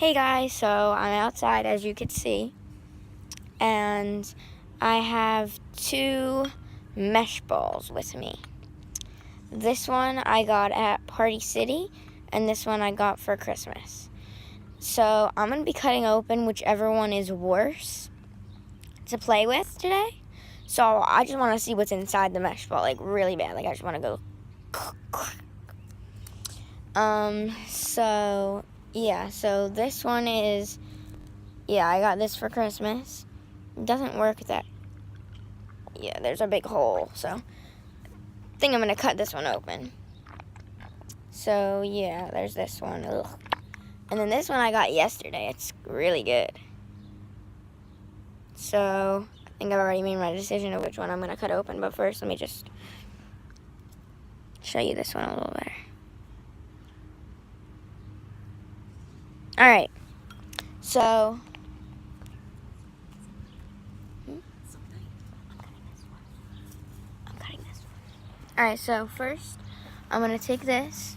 Hey guys, so I'm outside as you can see, and I have two mesh balls with me. This one I got at Party City, and this one I got for Christmas. So I'm going to be cutting open whichever one is worse to play with today. So I just want to see what's inside the mesh ball, like really bad. Like I just want to go. So this one is, I got this for Christmas. It doesn't work that, there's a big hole, so I think I'm going to cut this one open. So, there's this one. Ugh. And then this one I got yesterday. It's really good. So, I think I've already made my decision of which one I'm going to cut open, but first let me just show you this one a little better. Alright, so I'm cutting this one. Alright, so first I'm going to take this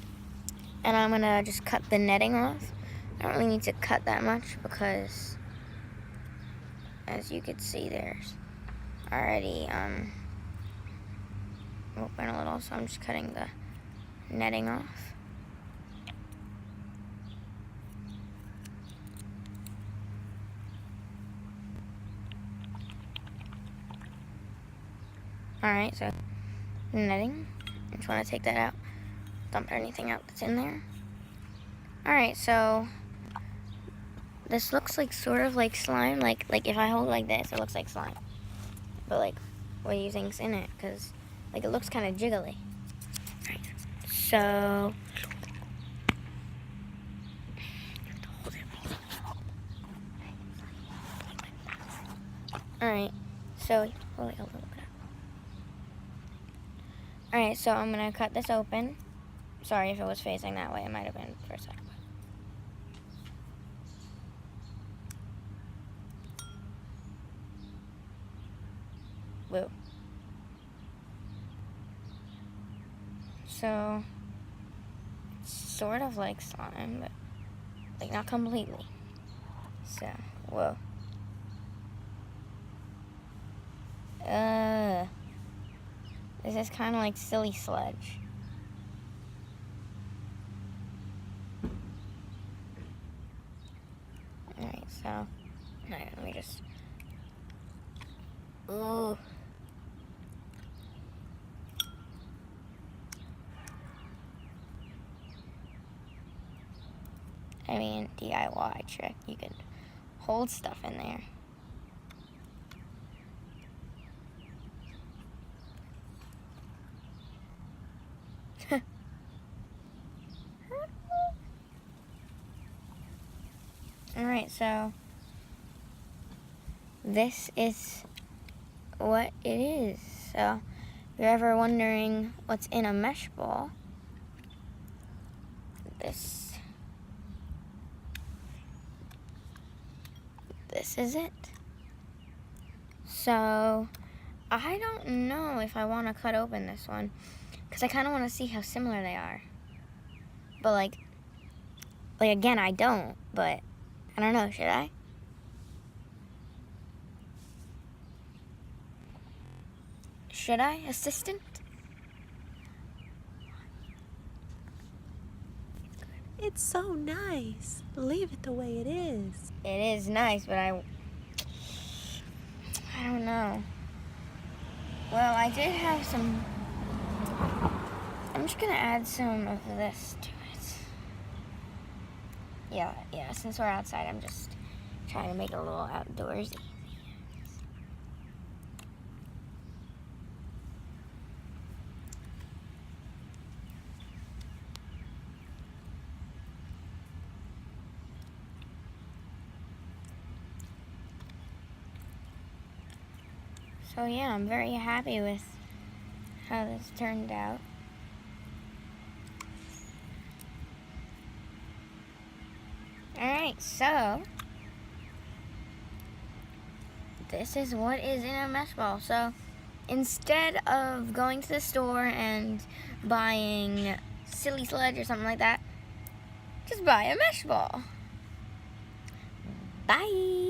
and I'm going to just cut the netting off. I don't really need to cut that much because, as you can see, there's already open a little, so I'm just cutting the netting off. Alright, so netting. I just want to take that out. Dump anything out that's in there. Alright, so this looks like sort of like slime. Like if I hold it like this, it looks like slime. But like, what do you think's in it? Because like it looks kind of jiggly. Alright, so Alright, so hold it. Alright, so I'm gonna cut this open. Sorry if it was facing that way, it might have been for a second. Woo. So it's sort of like slime, but like not completely. So, whoa. This is kind of like silly sludge. Alright, so, let me just, ooh. I mean, DIY trick, you can hold stuff in there. Alright, so this is what it is. So if you're ever wondering what's in a mesh ball, this is it. So I don't know if I want to cut open this one because I kind of want to see how similar they are. But like again, I don't, but I don't know, should I? Should I, assistant? It's so nice. Leave it the way it is. It is nice, but I don't know. Well, I did have some. I'm just gonna add some of this to it. Yeah, since we're outside, I'm just trying to make it a little outdoorsy. So I'm very happy with how this turned out. Alright, so this is what is in a mesh ball. So instead of going to the store and buying silly sludge or something like that, just buy a mesh ball. Bye.